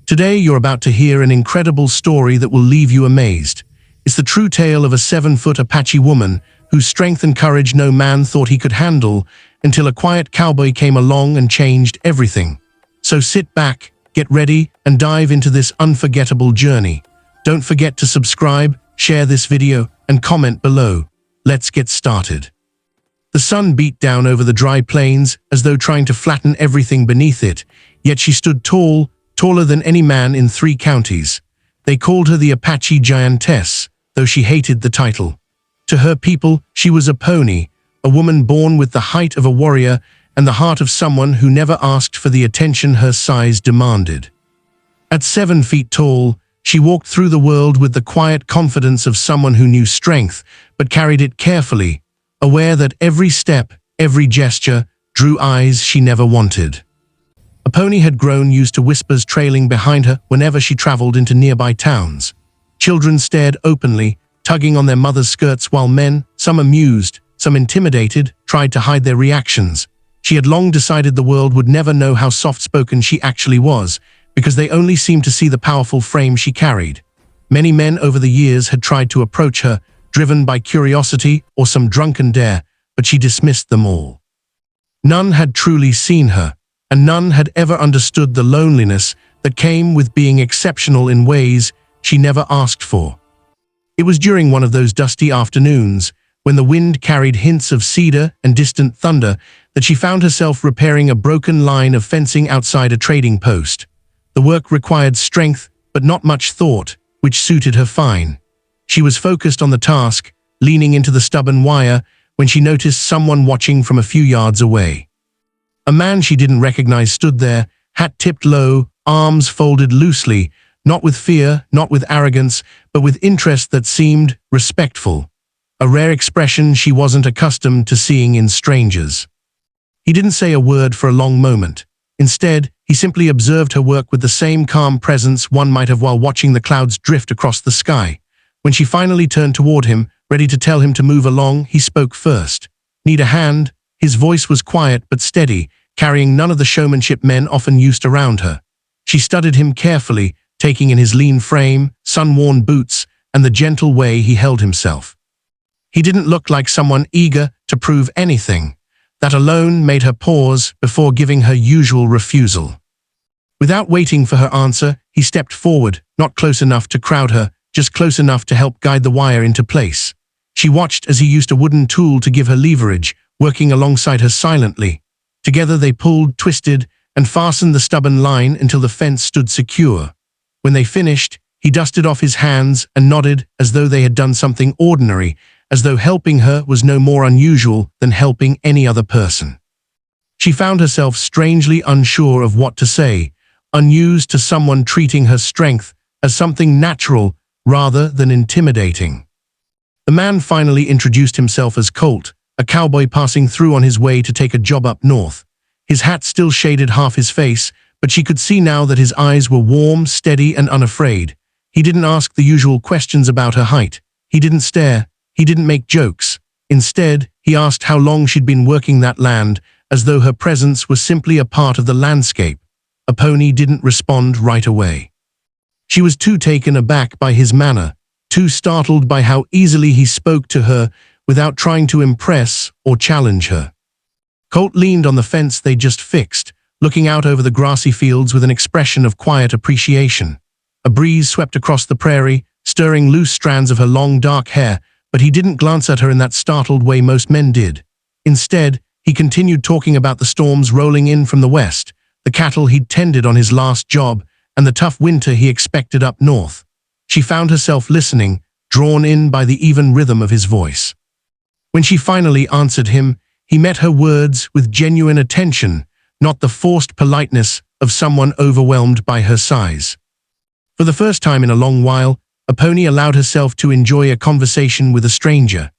Today you're about to hear an incredible story that will leave you amazed. It's the true tale of a 7-foot Apache woman whose strength and courage no man thought he could handle until a quiet cowboy came along and changed everything. So sit back, get ready, and dive into this unforgettable journey. Don't forget to subscribe, share this video, and comment below. Let's get started. The sun beat down over the dry plains as though trying to flatten everything beneath it, yet she stood tall, taller than any man in 3 counties. They called her the Apache Giantess, though she hated the title. To her people, she was a pony, a woman born with the height of a warrior and the heart of someone who never asked for the attention her size demanded. At 7 feet tall, she walked through the world with the quiet confidence of someone who knew strength, but carried it carefully, aware that every step, every gesture, drew eyes she never wanted. A pony had grown used to whispers trailing behind her whenever she traveled into nearby towns. Children stared openly, tugging on their mother's skirts, while men, some amused, some intimidated, tried to hide their reactions. She had long decided the world would never know how soft-spoken she actually was, because they only seemed to see the powerful frame she carried. Many men over the years had tried to approach her, driven by curiosity or some drunken dare, but she dismissed them all. None had truly seen her, and none had ever understood the loneliness that came with being exceptional in ways she never asked for. It was during one of those dusty afternoons, when the wind carried hints of cedar and distant thunder, that she found herself repairing a broken line of fencing outside a trading post. The work required strength, but not much thought, which suited her fine. She was focused on the task, leaning into the stubborn wire, when she noticed someone watching from a few yards away. A man she didn't recognize stood there, hat tipped low, arms folded loosely, not with fear, not with arrogance, but with interest that seemed respectful, a rare expression she wasn't accustomed to seeing in strangers. He didn't say a word for a long moment. Instead, he simply observed her work with the same calm presence one might have while watching the clouds drift across the sky. When she finally turned toward him, ready to tell him to move along, he spoke first. "Need a hand?" His voice was quiet but steady, carrying none of the showmanship men often used around her. She studied him carefully, taking in his lean frame, sun-worn boots, and the gentle way he held himself. He didn't look like someone eager to prove anything. That alone made her pause before giving her usual refusal. Without waiting for her answer, he stepped forward, not close enough to crowd her, just close enough to help guide the wire into place. She watched as he used a wooden tool to give her leverage, working alongside her silently. Together they pulled, twisted, and fastened the stubborn line until the fence stood secure. When they finished, he dusted off his hands and nodded as though they had done something ordinary, as though helping her was no more unusual than helping any other person. She found herself strangely unsure of what to say, unused to someone treating her strength as something natural rather than intimidating. The man finally introduced himself as Colt, a cowboy passing through on his way to take a job up north. His hat still shaded half his face, but she could see now that his eyes were warm, steady, and unafraid. He didn't ask the usual questions about her height. He didn't stare. He didn't make jokes. Instead, he asked how long she'd been working that land, as though her presence was simply a part of the landscape. A pony didn't respond right away. She was too taken aback by his manner, too startled by how easily he spoke to her without trying to impress or challenge her. Colt leaned on the fence they just fixed, looking out over the grassy fields with an expression of quiet appreciation. A breeze swept across the prairie, stirring loose strands of her long dark hair, but he didn't glance at her in that startled way most men did. Instead, he continued talking about the storms rolling in from the west, the cattle he'd tended on his last job, and the tough winter he expected up north. She found herself listening, drawn in by the even rhythm of his voice. When she finally answered him, he met her words with genuine attention, not the forced politeness of someone overwhelmed by her size. For the first time in a long while, a pony allowed herself to enjoy a conversation with a stranger.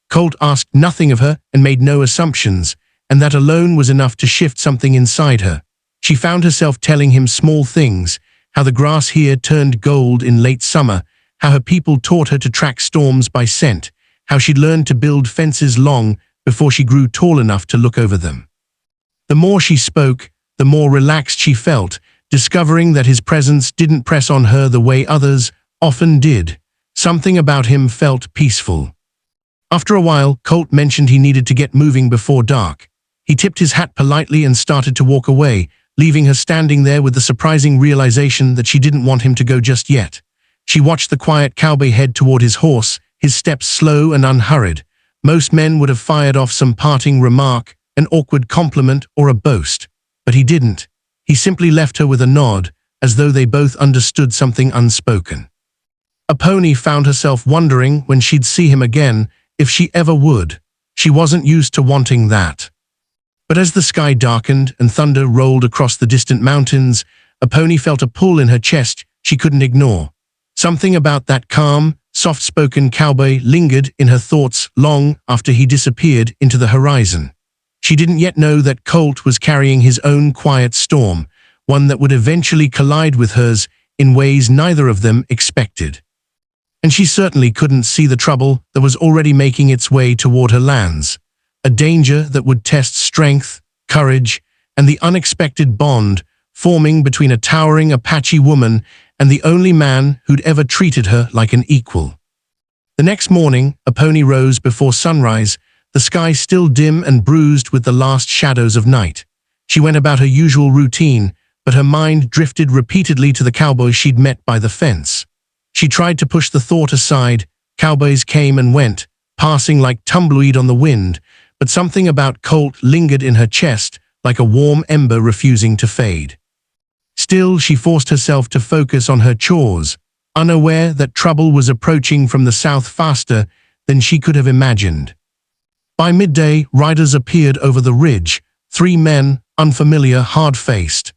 Colt asked nothing of her and made no assumptions, and that alone was enough to shift something inside her. She found herself telling him small things, how the grass here turned gold in late summer, how her people taught her to track storms by scent, how she'd learned to build fences long before she grew tall enough to look over them. The more she spoke, the more relaxed she felt, discovering that his presence didn't press on her the way others often did. Something about him felt peaceful. After a while, Colt mentioned he needed to get moving before dark. He tipped his hat politely and started to walk away, leaving her standing there with the surprising realization that she didn't want him to go just yet. She watched the quiet cowboy head toward his horse, his steps slow and unhurried. Most men would have fired off some parting remark, an awkward compliment, or a boast. But he didn't. He simply left her with a nod, as though they both understood something unspoken. Aponi found herself wondering when she'd see him again, if she ever would. She wasn't used to wanting that. But as the sky darkened and thunder rolled across the distant mountains, Aponi felt a pull in her chest she couldn't ignore. Something about that calm, soft-spoken cowboy lingered in her thoughts long after he disappeared into the horizon. She didn't yet know that Colt was carrying his own quiet storm, one that would eventually collide with hers in ways neither of them expected. And she certainly couldn't see the trouble that was already making its way toward her lands, a danger that would test strength, courage, and the unexpected bond forming between a towering Apache woman and the only man who'd ever treated her like an equal. The next morning, Aponi rose before sunrise, the sky still dim and bruised with the last shadows of night. She went about her usual routine, but her mind drifted repeatedly to the cowboy she'd met by the fence. She tried to push the thought aside. Cowboys came and went, passing like tumbleweed on the wind, but something about Colt lingered in her chest, like a warm ember refusing to fade. Still, she forced herself to focus on her chores, unaware that trouble was approaching from the south faster than she could have imagined. By midday, riders appeared over the ridge, 3 men, unfamiliar, hard-faced,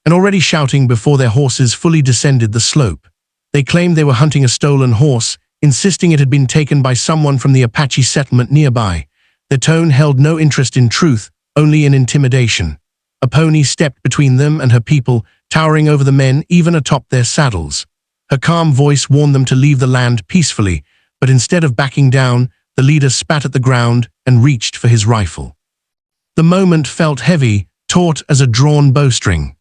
and already shouting before their horses fully descended the slope. They claimed they were hunting a stolen horse, insisting it had been taken by someone from the Apache settlement nearby. Their tone held no interest in truth, only in intimidation. Aponi stepped between them and her people, towering over the men even atop their saddles. Her calm voice warned them to leave the land peacefully, but instead of backing down, the leader spat at the ground and reached for his rifle. The moment felt heavy, taut as a drawn bowstring.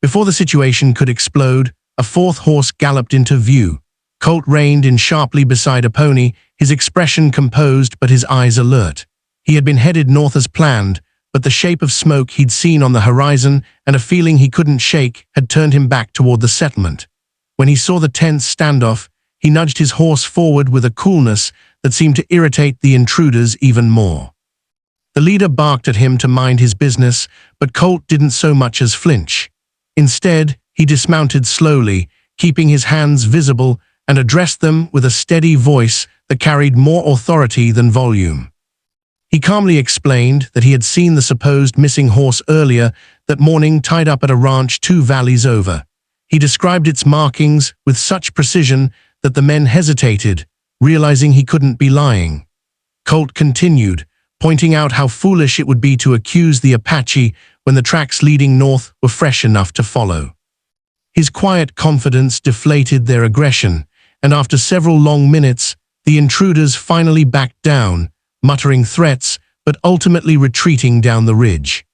Before the situation could explode, a 4th horse galloped into view. Colt reined in sharply beside Aponi, his expression composed but his eyes alert. He had been headed north as planned, but the shape of smoke he'd seen on the horizon and a feeling he couldn't shake had turned him back toward the settlement. When he saw the tense standoff, he nudged his horse forward with a coolness that seemed to irritate the intruders even more. The leader barked at him to mind his business, but Colt didn't so much as flinch. Instead, he dismounted slowly, keeping his hands visible, and addressed them with a steady voice that carried more authority than volume. He calmly explained that he had seen the supposed missing horse earlier that morning tied up at a ranch 2 valleys over. He described its markings with such precision that the men hesitated, realizing he couldn't be lying. Colt continued, pointing out how foolish it would be to accuse the Apache when the tracks leading north were fresh enough to follow. His quiet confidence deflated their aggression, and after several long minutes, the intruders finally backed down, muttering threats, but ultimately retreating down the ridge.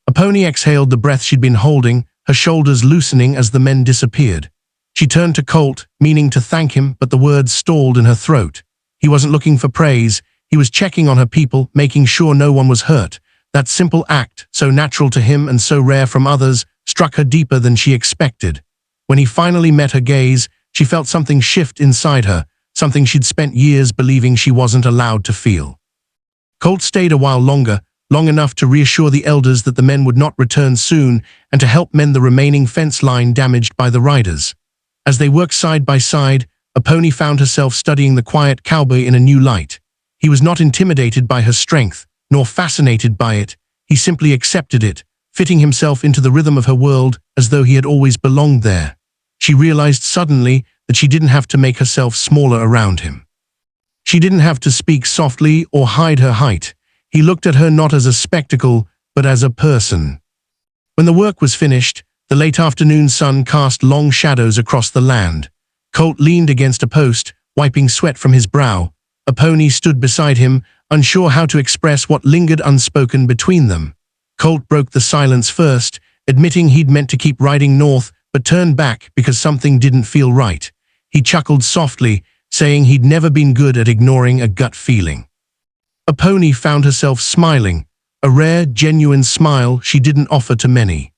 Aponi exhaled the breath she'd been holding, her shoulders loosening as the men disappeared. She turned to Colt, meaning to thank him, but the words stalled in her throat. He wasn't looking for praise, he was checking on her people, making sure no one was hurt. That simple act, so natural to him and so rare from others, struck her deeper than she expected. When he finally met her gaze, she felt something shift inside her, something she'd spent years believing she wasn't allowed to feel. Colt stayed a while longer, long enough to reassure the elders that the men would not return soon and to help mend the remaining fence line damaged by the riders. As they worked side by side, Aponi found herself studying the quiet cowboy in a new light. He was not intimidated by her strength, nor fascinated by it. He simply accepted it, fitting himself into the rhythm of her world as though he had always belonged there. She realized suddenly that she didn't have to make herself smaller around him. She didn't have to speak softly or hide her height. He looked at her not as a spectacle, but as a person. When the work was finished, the late afternoon sun cast long shadows across the land. Colt leaned against a post, wiping sweat from his brow. Aponi stood beside him, unsure how to express what lingered unspoken between them. Colt broke the silence first, admitting he'd meant to keep riding north but turned back because something didn't feel right. He chuckled softly, saying he'd never been good at ignoring a gut feeling. A pony found herself smiling, a rare, genuine smile she didn't offer to many.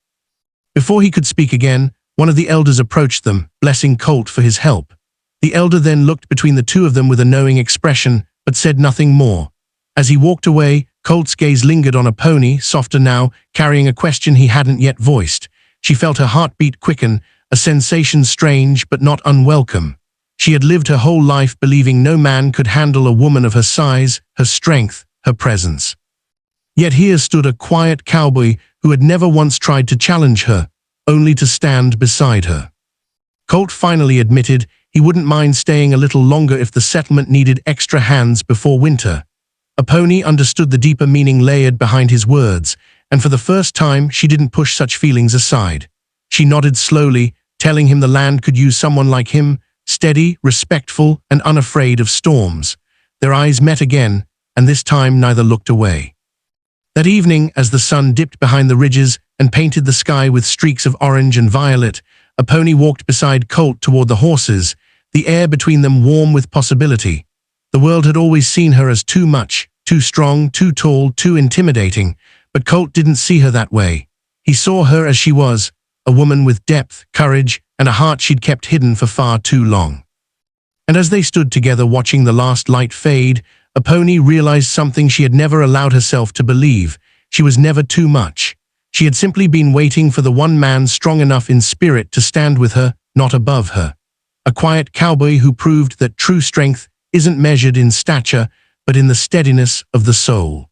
Before he could speak again, one of the elders approached them, blessing Colt for his help. The elder then looked between the two of them with a knowing expression, but said nothing more. As he walked away, Colt's gaze lingered on a pony, softer now, carrying a question he hadn't yet voiced. She felt her heartbeat quicken, a sensation strange but not unwelcome. She had lived her whole life believing no man could handle a woman of her size, her strength, her presence. Yet here stood a quiet cowboy who had never once tried to challenge her, only to stand beside her. Colt finally admitted he wouldn't mind staying a little longer if the settlement needed extra hands before winter. A pony understood the deeper meaning layered behind his words, and for the first time she didn't push such feelings aside. She nodded slowly, telling him the land could use someone like him, steady, respectful, and unafraid of storms. Their eyes met again, and this time neither looked away. That evening, as the sun dipped behind the ridges and painted the sky with streaks of orange and violet, a pony walked beside Colt toward the horses, the air between them warm with possibility. The world had always seen her as too much, too strong, too tall, too intimidating, but Colt didn't see her that way. He saw her as she was, a woman with depth, courage, and a heart she'd kept hidden for far too long. And as they stood together watching the last light fade, a pony realized something she had never allowed herself to believe. She was never too much. She had simply been waiting for the one man strong enough in spirit to stand with her, not above her. A quiet cowboy who proved that true strength isn't measured in stature, but in the steadiness of the soul.